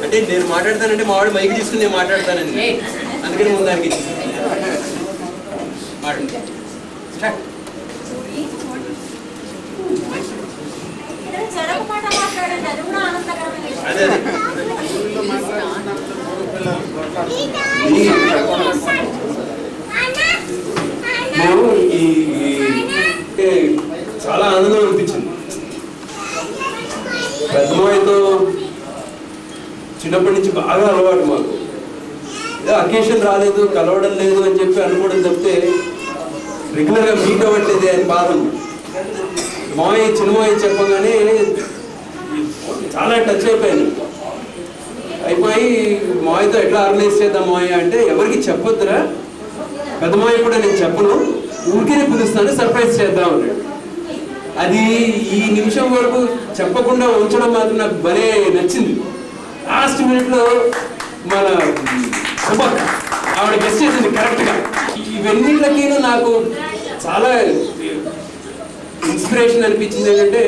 అంటే నేను మాట్లాడతానంటే మా వాడు మైక్ తీసుకుని నేను మాట్లాడతానండి, అందుకని ముందు దానికి అదే చాలా ఆనందం అనిపించింది. పెద్దమాయితో చిన్నప్పటి నుంచి బాగా అలవాటు మాకు. ఏదో అకేషన్ రాలేదు, కలవడం లేదు అని చెప్పి అనుకోవడం తప్పితే రెగ్యులర్గా మీట్ అవ్వట్లేదే అని బాధ. మామయ్య చిన్నమాయి చెప్పగానే చాలా టచ్ అయిపోయాను. అయిపోయి మామయ్యతో ఎట్లా ఆర్గనైజ్ చేద్దాం మామయ్య అంటే, ఎవరికి చెప్పొద్దురా, పెద్దమాయి కూడా నేను చెప్పను, ఊరికే పిలుస్తాను, సర్ప్రైజ్ చేద్దాం అన్నాడు. అది ఈ నిమిషం వరకు చెప్పకుండా ఉంచడం మాత్రం నాకు భలే నచ్చింది. లాస్ట్ మినిట్లో మన సుభక్ ఆవిడ గెస్ట్ చేసింది కరెక్ట్గా. ఇవన్నిటికీ నాకు చాలా ఇన్స్పిరేషన్ అనిపించింది. ఏంటంటే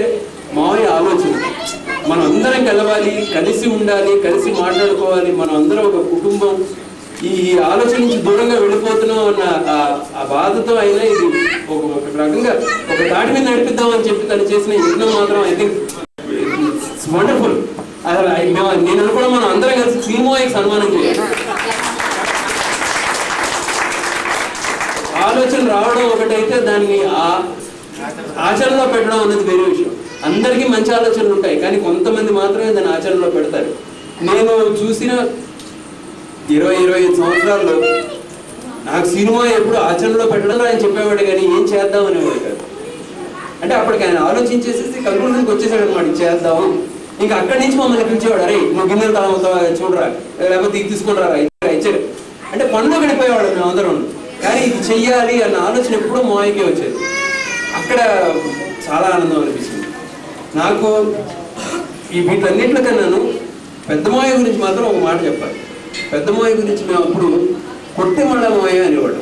మామయ్య ఆలోచన, మనం అందరం కలవాలి, కలిసి ఉండాలి, కలిసి మాట్లాడుకోవాలి, మనం అందరం ఒక కుటుంబం. ఈ ఆలోచన నుంచి దూరంగా వెళ్ళిపోతున్నాం అన్న ఆ బాధతో అయినా ఇది ఒక రకంగా ఒక తాటి మీద నడిపిద్దామని చెప్పి తను చేసిన యజ్ఞం మాత్రం ఐ థింక్ ఇట్స్ వండర్ఫుల్. అసలు నేను అనుకోవడం మనం అందరం కలిసి శ్రీమోయ్యకి సన్మానం చేయాలి. ఆలోచన రావడం ఒకటైతే దాన్ని ఆచరణలో పెట్టడం అనేది వేరే విషయం. అందరికీ మంచి ఆలోచనలు ఉంటాయి, కానీ కొంతమంది మాత్రమే దాన్ని ఆచరణలో పెడతారు. నేను చూసిన 20-25 సంవత్సరాల్లో నాకు సినిమా ఎప్పుడు ఆచరణలో పెట్టడం ఆయన చెప్పేవాడు, కానీ ఏం చేద్దాం అనేవాడు కాదు. అంటే అప్పటికి ఆయన ఆలోచించేసేసి కన్క్లూజన్కి వచ్చేసాడు అనమాట, చేద్దాం. ఇంకా అక్కడి నుంచి మమ్మల్ని పిలిచేవాడు, అరే నువ్వు గిన్నెలు తాగుతావా చూడరా, లేకపోతే ఇది తీసుకుంటారా ఇచ్చారు అంటే పనులు గడిపోయేవాడు మేము అందరం. కానీ ఇది చెయ్యాలి అన్న ఆలోచన ఎప్పుడూ మాయకే వచ్చేది. అక్కడ చాలా ఆనందం అనిపించింది నాకు. ఈ వీటన్నిటికన్నాను పెద్దమాయ గురించి మాత్రం ఒక మాట చెప్పాలి. పెద్దమాయ గురించి మేము అప్పుడు కొట్టెమళ్ళ మాయ అనేవాడు.